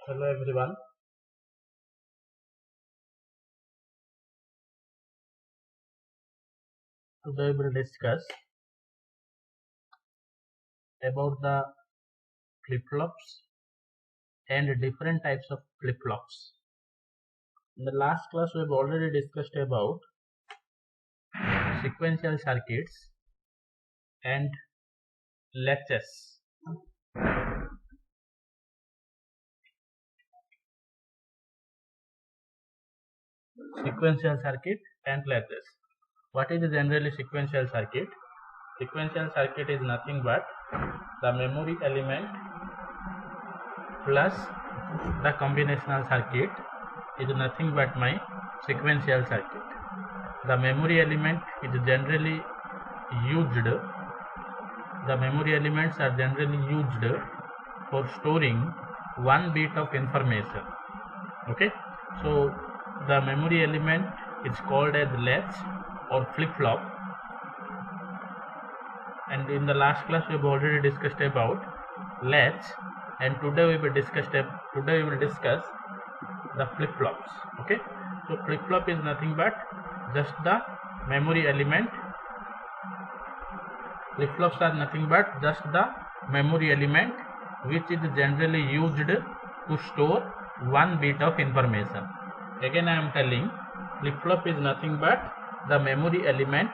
Hello everyone. Today we will discuss about the flip-flops and different types of flip-flops. In the last class we have already discussed about sequential circuits and latches. Sequential circuit and latches. What is generally sequential circuit? Sequential circuit is nothing but the memory element plus the combinational circuit is nothing but my sequential circuit. The memory element is generally used. The memory elements are generally used for storing one bit of information. Okay, so the memory element is called as latch or flip-flop. And in the last class we have already discussed about latch, and today we will discuss the flip-flops. Okay, so flip-flop is nothing but just the memory element. Flip-flops are nothing but just the memory element which is generally used to store one bit of information. Again I am telling, flip-flop is nothing but the memory element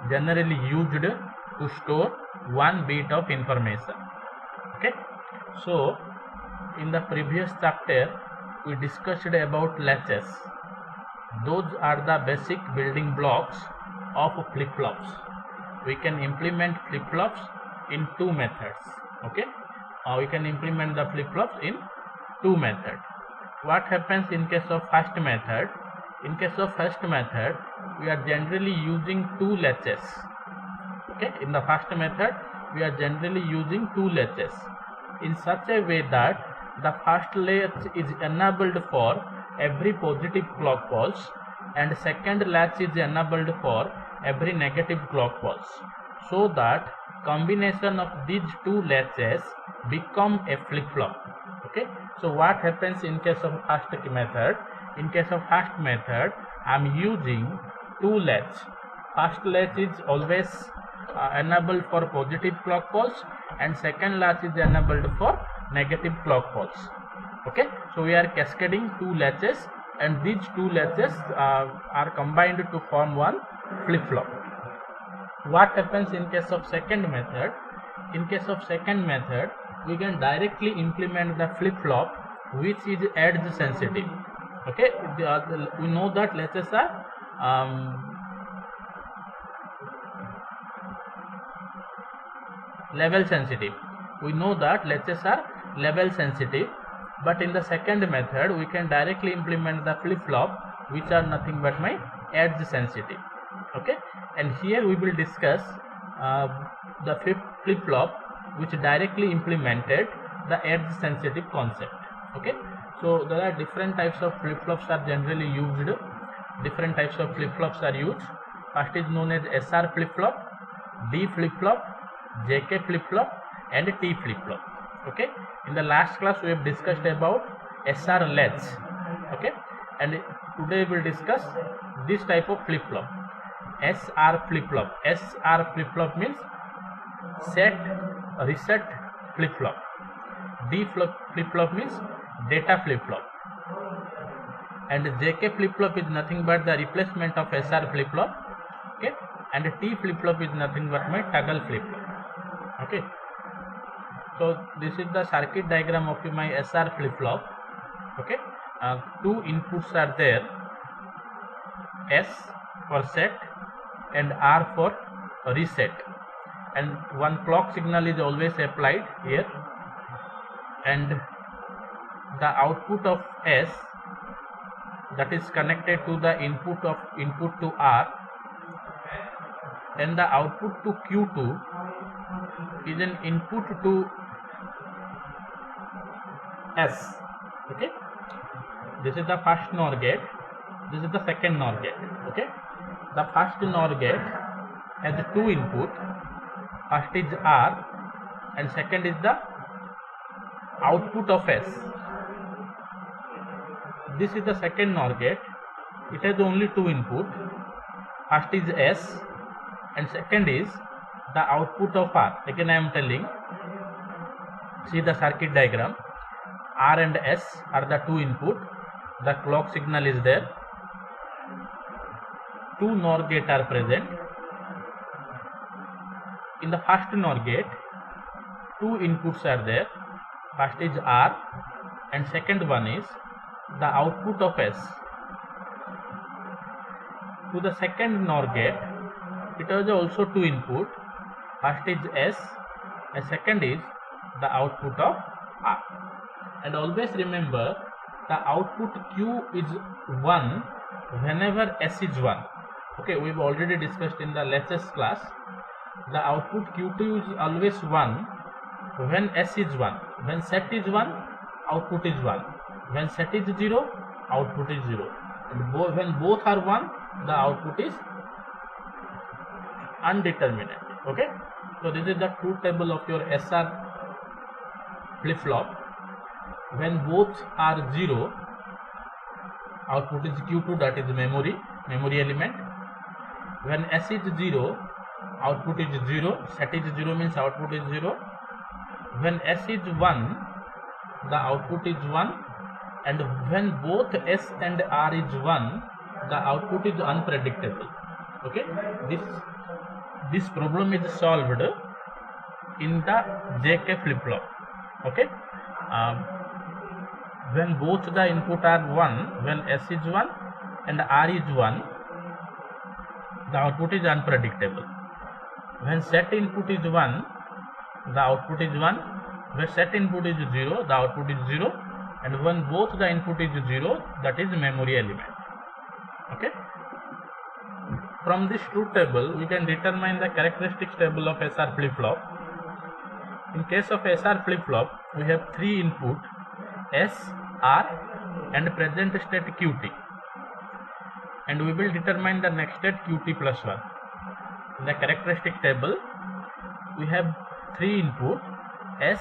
generally used to store one bit of information. Okay, so in the previous chapter we discussed about latches. Those are the basic building blocks of flip-flops. We can implement flip-flops in two methods. Okay, we can implement the flip-flops in two methods. What happens in case of first method? In case of first method, we are generally using two latches. Okay, in the first method, we are generally using two latches in such a way that the first latch is enabled for every positive clock pulse and second latch is enabled for every negative clock pulse, so that combination of these two latches become a flip-flop. Okay, so what happens in case of first method? In case of first method, I am using two latch. First latch is always enabled for positive clock pulse and second latch is enabled for negative clock pulse. Okay, so we are cascading two latches and these two latches are combined to form one flip-flop. What happens in case of second method? In case of second method, we can directly implement the flip-flop which is edge sensitive. Okay, we know that latches are level sensitive. We know that latches are level sensitive, but in the second method we can directly implement the flip-flop which are nothing but my edge sensitive. Okay, and here we will discuss the flip-flop which directly implemented the edge sensitive concept. Okay, so there are different types of flip-flops are generally used. Different types of flip-flops are used. First is known as SR flip-flop, D flip-flop, JK flip-flop and T flip-flop. Okay, in the last class we have discussed about SR latch. Okay, and today we will discuss this type of flip-flop, SR flip-flop. SR flip-flop means set reset flip-flop. D flip-flop means data flip-flop, and JK flip-flop is nothing but the replacement of SR flip-flop. Okay, and T flip-flop is nothing but my toggle flip-flop. Okay, so this is the circuit diagram of my SR flip-flop. Okay, two inputs are there, S for set and R for reset, and one clock signal is always applied here, and the output of S that is connected to the input to R, and the output to Q2 is an input to S. Okay, this is the first NOR gate, this is the second NOR gate. Okay, the first NOR gate has two input, first is R and second is the output of S. this is the second NOR gate. It has only two input. First is S and second is the output of R. Again I am telling, see the circuit diagram. R and S are the two input. The clock signal is there. Two NOR gate are present. In the first NOR gate, two inputs are there. First is R and second one is the output of S. To the second NOR gate, it has also two input. First is S and second is the output of R. And always remember, the output Q is 1 whenever S is 1. Okay, we've already discussed in the latest class. The output Q2 is always 1 when S is 1. When set is 1, output is 1. When set is 0, output is 0. And when both are 1, the output is undeterminate. Okay, so this is the truth table of your SR flip-flop. When both are 0, output is Q2, that is memory element. When S is 0, output is 0, set is 0 means output is 0. When S is 1, the output is 1, and when both S and R is 1, the output is unpredictable. Okay, this problem is solved in the JK flip-flop. Okay, when both the input are 1, when S is 1 and R is 1, the output is unpredictable. When set input is 1, the output is 1. When set input is 0, the output is 0. And when both the input is 0, that is memory element. Okay. From this truth table, we can determine the characteristics table of SR flip-flop. In case of SR flip-flop, we have three input S, R and present state QT. And we will determine the next state QT plus 1. In the characteristic table, we have three input S,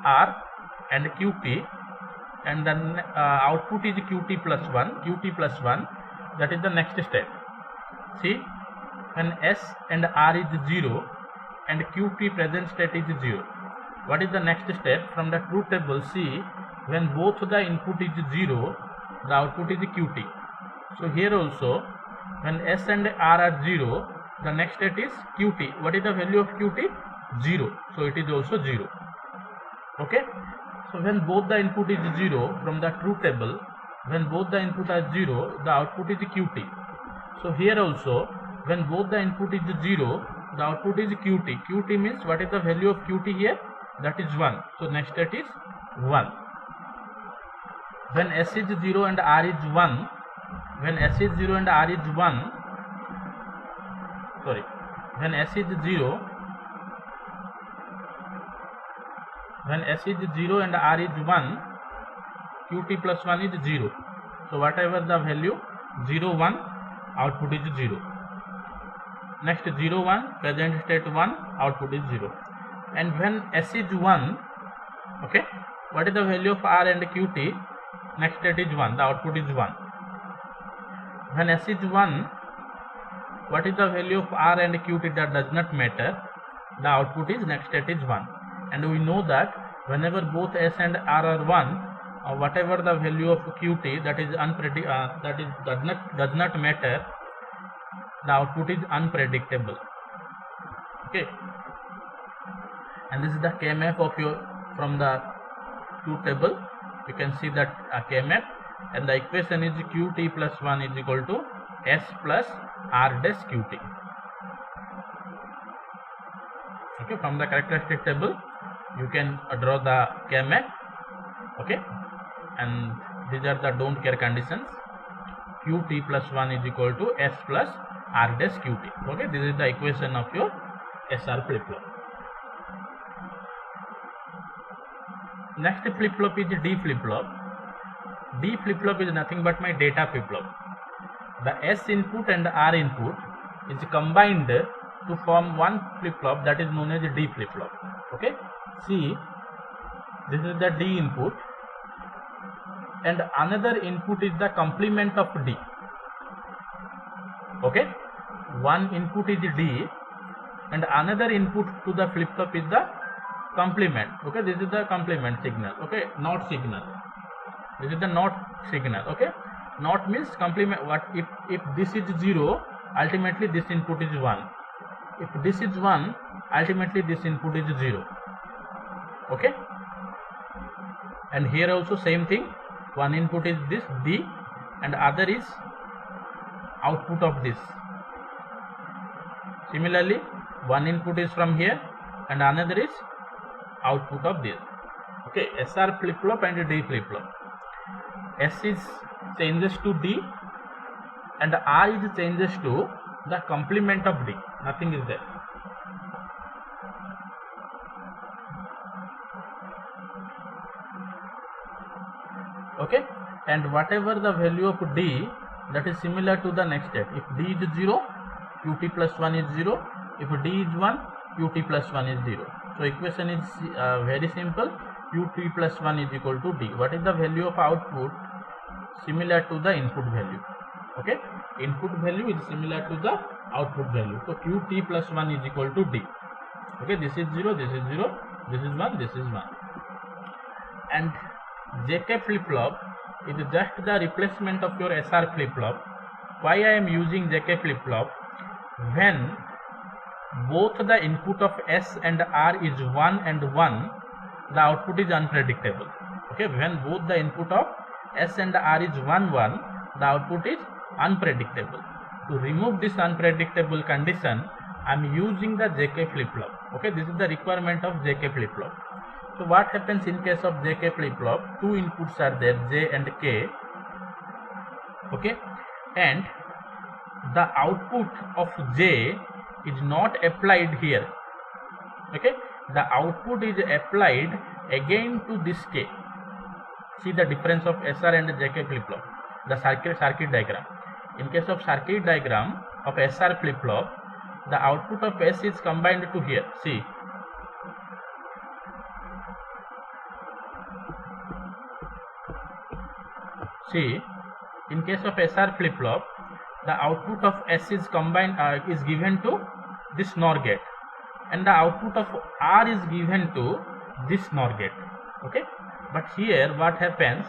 R and QT, and the output is QT plus 1, that is the next step. See, when S and R is 0 and QT present state is 0, what is the next step? From the truth table, see, when both the input is 0, the output is QT. So here also, when S and R are 0, the next state is QT. What is the value of QT? 0. So it is also 0. Okay. So when both the input is 0, from the truth table, when both the input are 0, the output is QT. So here also, when both the input is 0, the output is QT. QT means what is the value of QT here? That is 1. So next state is 1. When S is 0 and R is 1, when S is 0 and R is 1, when S is 0, when S is 0 and R is 1, QT plus 1 is 0. So whatever the value, 0, 1, output is 0. Next 0, 1, present state 1, output is 0. And when S is 1, okay, what is the value of R and QT? Next state is 1, the output is 1. When S is 1, what is the value of R and QT? That does not matter. The output is next state is 1. And we know that whenever both S and R are 1, whatever the value of QT, that is does not matter. The output is unpredictable. Okay. And this is the K-map of your from the truth table. You can see that K-map, and the equation is QT plus 1 is equal to S plus R dash QT. Okay, from the characteristic table, you can draw the K-map. Okay, and these are the don't care conditions. QT plus 1 is equal to S plus R dash QT. Okay, this is the equation of your SR flip-flop. Next flip-flop is D flip-flop. D flip-flop is nothing but my data flip-flop. The S input and R input is combined to form one flip-flop, that is known as D flip-flop. Okay, see, this is the D input and another input is the complement of D. Okay, one input is D and another input to the flip flop is the complement. Okay, this is the complement signal. Okay, not signal. This is the not signal. Okay, not means complement. What if this is 0, ultimately this input is 1. If this is 1, ultimately this input is 0. Okay, and here also same thing. One input is this D and other is output of this. Similarly, one input is from here and another is output of this. Okay, SR flip flop and D flip flop. S is changes to D and R is changes to the complement of D. Nothing is there. Okay, and whatever the value of D, that is similar to the next step. If D is 0, Qt plus 1 is 0. If D is 1, Qt plus 1 is 0. So equation is very simple. Qt plus 1 is equal to D. What is the value of output? Similar to the input value. Okay, input value is similar to the output value. So Qt plus 1 is equal to D. Okay, this is 0, this is 0, this is 1, this is 1. And JK flip flop is just the replacement of your SR flip flop. Why I am using JK flip flop? When both the input of S and R is 1 and 1, the output is unpredictable. Okay, when both the input of S and R is 1 1, the output is unpredictable. To remove this unpredictable condition, I am using the JK flip flop. Okay, this is the requirement of JK flip flop. So what happens in case of JK flip flop? Two inputs are there, J and K. Okay, and the output of J is not applied here. Okay, the output is applied again to this K. See the difference of SR and JK flip flop. The circuit diagram. In case of circuit diagram of SR flip flop, the output of S is combined to here. See. See, in case of SR flip flop, the output of S is combined is given to this NOR gate, and the output of R is given to this NOR gate. Okay, but here what happens?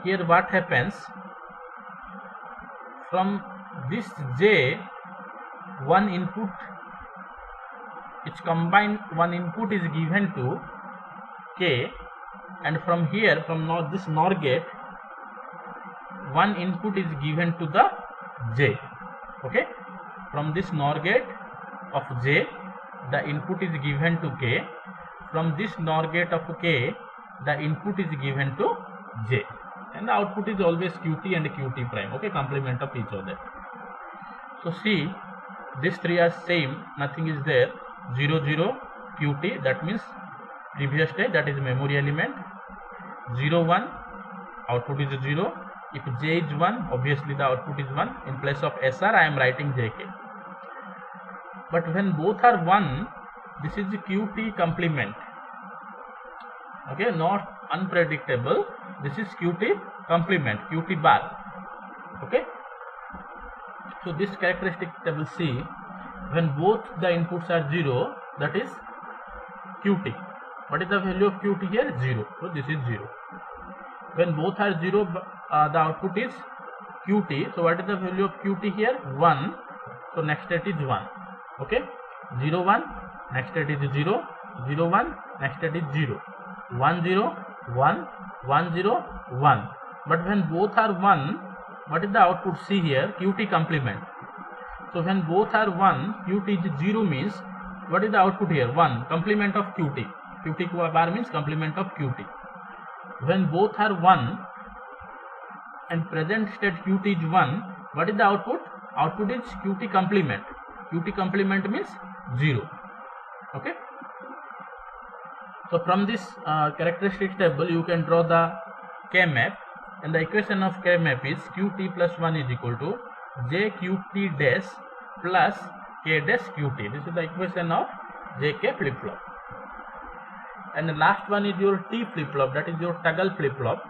Here what happens? From this J, one input, it's combined, one input is given to K, and from here, from this NOR gate, one input is given to the J. Okay, from this NOR gate of J, the input is given to K. From this NOR gate of K, the input is given to J, and the output is always Qt and Qt prime. Okay, complement of each other. So see, these three are same, nothing is there. 0 0 Qt, that means previous state, that is memory element. 0 1, output is 0. If J is 1, obviously the output is 1. In place of SR, I am writing JK. But when both are 1, this is the Qt complement. Okay, not unpredictable. This is Qt complement, Qt bar. Okay. So this characteristic table C, when both the inputs are 0, that is Qt. What is the value of Qt here? 0. So this is 0. When both are 0, the output is Qt. So what is the value of Qt here? 1. So next state is 1. Okay. 0 1, next state is 0. 0 1, next state is 0. 1 0 1, 1 0 1. But when both are 1, what is the output? See here, Qt complement. So when both are 1, Qt is 0 means, what is the output here? 1, complement of Qt. Qt bar means complement of Qt. When both are 1 and present state Qt is 1, what is the output? Output is Qt complement. Qt complement means 0. Okay. So from this characteristic table, you can draw the K map, and the equation of K map is Qt plus 1 is equal to J Qt dash plus K dash Qt. This is the equation of JK flip flop. and the last one is your T flip-flop, that is your toggle flip-flop.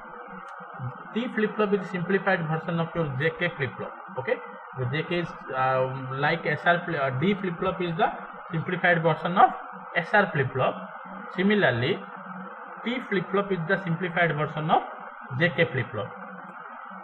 T flip-flop is simplified version of your JK flip-flop. Okay, the JK is like SR. D flip-flop is the simplified version of SR flip-flop. Similarly, T flip-flop is the simplified version of JK flip-flop.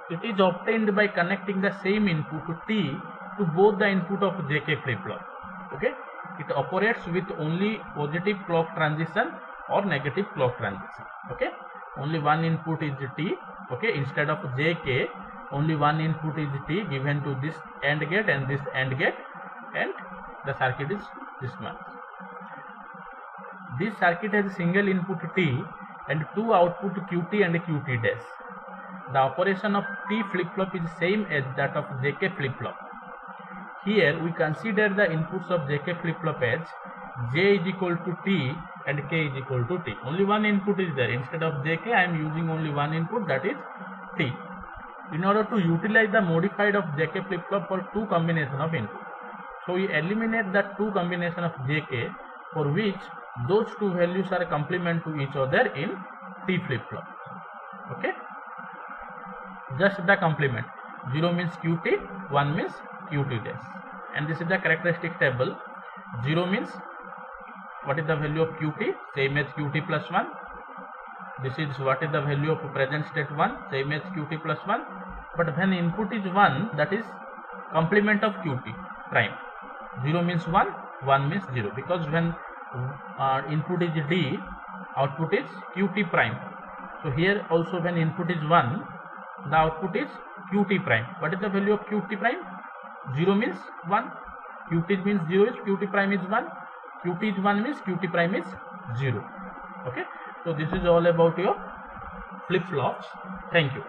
It is obtained by connecting the same input T to both the input of JK flip-flop. Okay, it operates with only positive clock transition or negative clock transition. Okay, only one input is T. Okay, instead of JK, only one input is T given to this AND gate and this AND gate, and the circuit is this one. This circuit has a single input T and two output QT and QT dash. The operation of T flip-flop is same as that of JK flip-flop. Here we consider the inputs of JK flip-flop as J is equal to T and K is equal to T. Only one input is there. Instead of JK, I am using only one input, that is T. In order to utilize the modified of JK flip-flop for two combination of input, so we eliminate the two combination of JK for which those two values are complement to each other in T flip-flop. Okay, just the complement. 0 means QT, 1 means QT dash, and this is the characteristic table. 0 means what is the value of QT, same as QT plus 1. This is what is the value of present state 1, same as QT plus 1. But when input is 1, that is complement of QT prime. 0 means 1, 1 means 0, because when input is D, output is QT prime. So here also when input is 1, the output is QT prime. What is the value of QT prime? 0 means 1, QT means 0 is, QT prime is 1, QT is 1 means QT prime is 0. Okay, so this is all about your flip-flops. Thank you.